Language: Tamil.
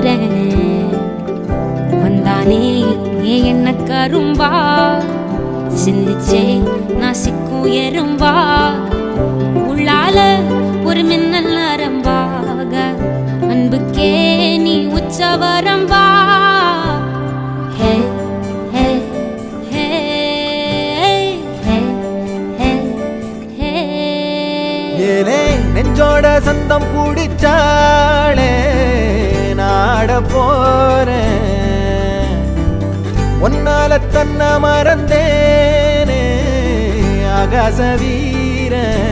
போறேன். வந்தானே என்ன கரும்பா சிந்திச்சே நான் சிக்கும் எறும்பா உள்ளால ஒரு மின்னல் நரம்பாக அன்புக்கே நீ உச்சவரம்பா. ஹே ஹே ஹே ஹே ஹே ஹே ஏலே நெஞ்சோட சந்தம் பிடிச்சாளே நாட போறேன். ஒன்னால தன்ன மறந்தேனே ஆகாச வீரன்.